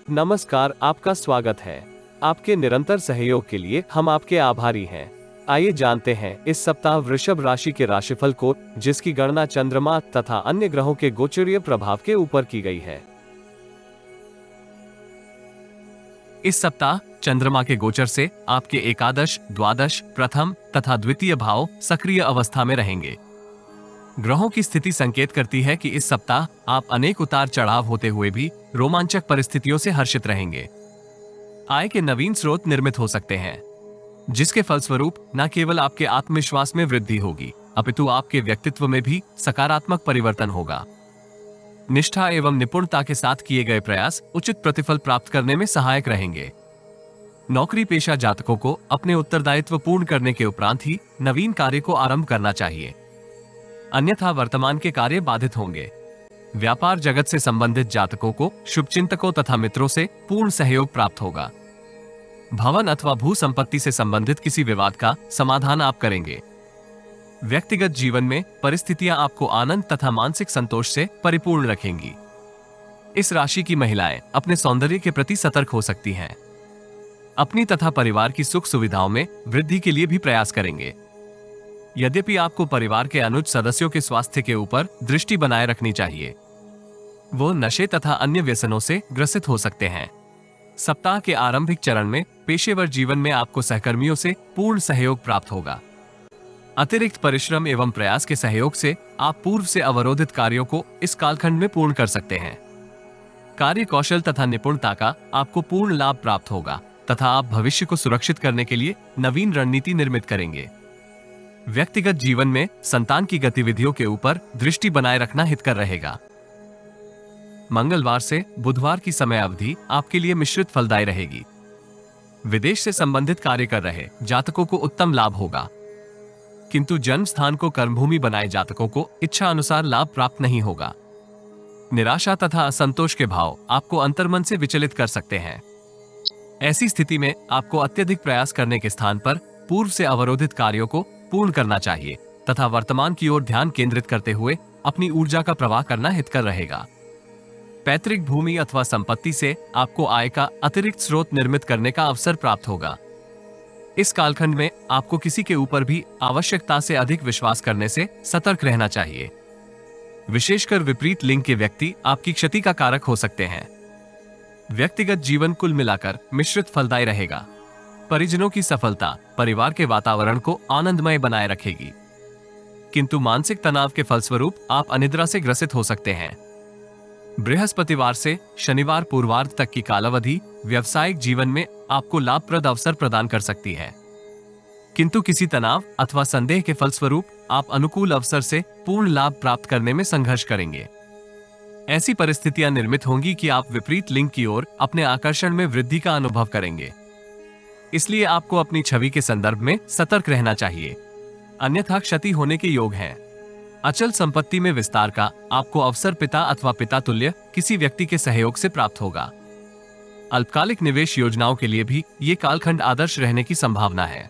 नमस्कार, आपका स्वागत है। आपके निरंतर सहयोग के लिए हम आपके आभारी हैं। आइए जानते हैं इस सप्ताह वृषभ राशि के राशिफल को, जिसकी गणना चंद्रमा तथा अन्य ग्रहों के गोचरीय प्रभाव के ऊपर की गई है। इस सप्ताह चंद्रमा के गोचर से आपके एकादश, द्वादश, प्रथम तथा द्वितीय भाव सक्रिय अवस्था में रहेंगे। ग्रहों की स्थिति संकेत करती है कि इस सप्ताह आप अनेक उतार चढ़ाव होते हुए भी रोमांचक परिस्थितियों से हर्षित रहेंगे। आय के नवीन स्रोत निर्मित हो सकते हैं, जिसके फलस्वरूप न केवल आपके आत्मविश्वास में वृद्धि होगी, अपितु आपके व्यक्तित्व में भी सकारात्मक परिवर्तन होगा। निष्ठा एवं निपुणता के साथ किए गए प्रयास उचित प्रतिफल प्राप्त करने में सहायक रहेंगे। नौकरी पेशा जातकों को अपने उत्तरदायित्व पूर्ण करने के उपरांत ही नवीन कार्य को आरंभ करना चाहिए, अन्यथा वर्तमान के कार्य बाधित होंगे। व्यापार जगत से संबंधित जातकों को शुभचिंतकों तथा मित्रों से पूर्ण सहयोग प्राप्त होगा। भवन अथवा भू संपत्ति से संबंधित किसी विवाद का समाधान आप करेंगे। व्यक्तिगत जीवन में परिस्थितियां आपको आनंद तथा मानसिक संतोष से परिपूर्ण रखेंगी। इस राशि की महिलाएं अपने सौंदर्य के प्रति सतर्क हो सकती हैं। अपनी तथा परिवार की सुख सुविधाओं में वृद्धि के लिए भी प्रयास करेंगे। यद्यपि आपको परिवार के अनुज सदस्यों के स्वास्थ्य के ऊपर दृष्टि बनाए रखनी चाहिए, वो नशे तथा अन्य व्यसनों से ग्रसित हो सकते हैं। सप्ताह के आरंभिक चरण में पेशेवर जीवन में आपको सहकर्मियों से पूर्ण सहयोग प्राप्त होगा। अतिरिक्त परिश्रम एवं प्रयास के सहयोग से आप पूर्व से अवरोधित कार्यों को इस कालखंड में पूर्ण कर सकते हैं। कार्य कौशल तथा निपुणता का आपको पूर्ण लाभ प्राप्त होगा तथा आप भविष्य को सुरक्षित करने के लिए नवीन रणनीति निर्मित करेंगे। व्यक्तिगत जीवन में संतान की गतिविधियों के ऊपर दृष्टि बनाए रखना हितकर रहेगा। मंगलवार से बुधवार की समय अवधि आपके लिए मिश्रित फलदायी रहेगी। विदेश से संबंधित कार्य कर रहे जातकों को उत्तम लाभ होगा, किंतु जन्म स्थान को कर्मभूमि बनाए जातकों को इच्छा अनुसार लाभ प्राप्त नहीं होगा। निराशा तथा असंतोष के भाव आपको अंतर्मन से विचलित कर सकते हैं। ऐसी स्थिति में आपको अत्यधिक प्रयास करने के स्थान पर पूर्व से अवरोधित कार्यों को पूर्ण करना चाहिए तथा वर्तमान की ओर ध्यान केंद्रित करते हुए अपनी ऊर्जा का प्रवाह करना हितकर रहेगा। पैतृक भूमि अथवा संपत्ति से आपको आय का अतिरिक्त स्रोत निर्मित करने का अवसर प्राप्त होगा। इस कालखंड में आपको किसी के ऊपर भी आवश्यकता से अधिक विश्वास करने से सतर्क रहना चाहिए। विशेषकर विपरीत लिंग के व्यक्ति आपकी क्षति का कारक हो सकते हैं। व्यक्तिगत जीवन कुल मिलाकर मिश्रित फलदायी रहेगा। परिजनों की सफलता परिवार के वातावरण को आनंदमय बनाए रखेगी, किंतु मानसिक तनाव के फलस्वरूप आप अनिद्रा से ग्रसित हो सकते हैं। बृहस्पतिवार से शनिवार पूर्वार्ध तक की कालावधि व्यावसायिक जीवन में आपको लाभप्रद अवसर प्रदान कर सकती है, किंतु किसी तनाव अथवा संदेह के फलस्वरूप आप अनुकूल अवसर से पूर्ण लाभ प्राप्त करने में संघर्ष करेंगे। ऐसी परिस्थितियां निर्मित होंगी कि आप विपरीत लिंग की ओर अपने आकर्षण में वृद्धि का अनुभव करेंगे। इसलिए आपको अपनी छवि के संदर्भ में सतर्क रहना चाहिए, अन्यथा क्षति होने के योग हैं। अचल संपत्ति में विस्तार का आपको अवसर पिता अथवा पिता तुल्य किसी व्यक्ति के सहयोग से प्राप्त होगा। अल्पकालिक निवेश योजनाओं के लिए भी ये कालखंड आदर्श रहने की संभावना है।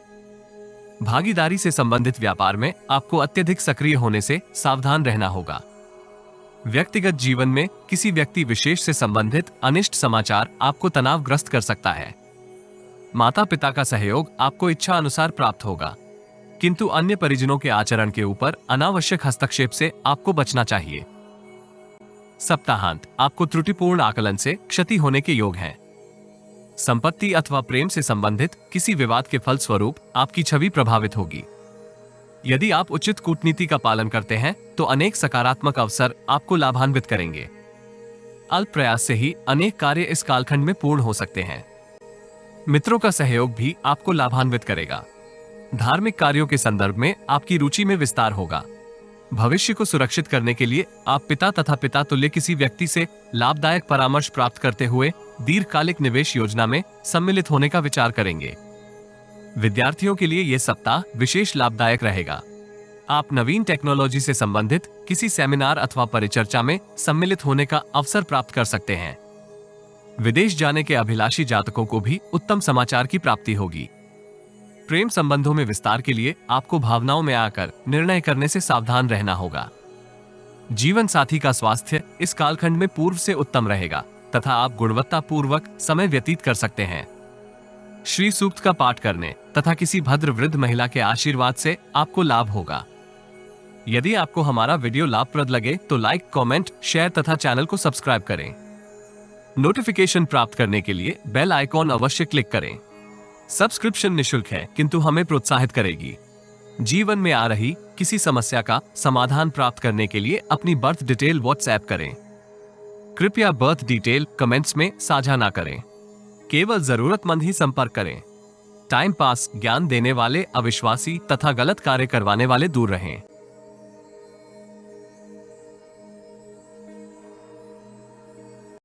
भागीदारी से संबंधित व्यापार में आपको अत्यधिक सक्रिय होने से सावधान रहना होगा। व्यक्तिगत जीवन में किसी व्यक्ति विशेष से संबंधित अनिष्ट समाचार आपको तनावग्रस्त कर सकता है। माता पिता का सहयोग आपको इच्छा अनुसार प्राप्त होगा, किंतु अन्य परिजनों के आचरण के ऊपर अनावश्यक हस्तक्षेप से आपको बचना चाहिए। सप्ताहांत आपको त्रुटिपूर्ण आकलन से क्षति होने के योग हैं। संपत्ति अथवा प्रेम से संबंधित किसी विवाद के फलस्वरूप आपकी छवि प्रभावित होगी। यदि आप उचित कूटनीति का पालन करते हैं तो अनेक सकारात्मक अवसर आपको लाभान्वित करेंगे। अल्प प्रयास से ही अनेक कार्य इस कालखंड में पूर्ण हो सकते हैं। मित्रों का सहयोग भी आपको लाभान्वित करेगा। धार्मिक कार्यों के संदर्भ में आपकी रुचि में विस्तार होगा। भविष्य को सुरक्षित करने के लिए आप पिता तथा पिता तुल्य किसी व्यक्ति से लाभदायक परामर्श प्राप्त करते हुए दीर्घकालिक निवेश योजना में सम्मिलित होने का विचार करेंगे। विद्यार्थियों के लिए यह सप्ताह विशेष लाभदायक रहेगा। आप नवीन टेक्नोलॉजी से संबंधित किसी सेमिनार अथवा परिचर्चा में सम्मिलित होने का अवसर प्राप्त कर सकते हैं। विदेश जाने के अभिलाषी जातकों को भी उत्तम समाचार की प्राप्ति होगी। प्रेम संबंधों में विस्तार के लिए आपको भावनाओं में आकर निर्णय करने से सावधान रहना होगा। जीवन साथी का स्वास्थ्य इस कालखंड में पूर्व से उत्तम रहेगा, तथा आप गुणवत्तापूर्वक समय व्यतीत कर सकते हैं। श्री सूक्त का पाठ करने तथा किसी भद्र वृद्ध महिला के आशीर्वाद से आपको लाभ होगा। यदि आपको हमारा वीडियो लाभप्रद लगे तो लाइक, कमेंट, शेयर तथा चैनल को सब्सक्राइब करें। नोटिफिकेशन प्राप्त करने के लिए बेल आइकॉन अवश्य क्लिक करें। सब्सक्रिप्शन निःशुल्क है, किंतु हमें प्रोत्साहित करेगी। जीवन में आ रही किसी समस्या का समाधान प्राप्त करने के लिए अपनी बर्थ डिटेल व्हाट्सएप करें। कृपया बर्थ डिटेल कमेंट्स में साझा ना करें। केवल जरूरतमंद ही संपर्क करें। टाइम पास, ज्ञान देने वाले, अविश्वासी तथा गलत कार्य करवाने वाले दूर रहें।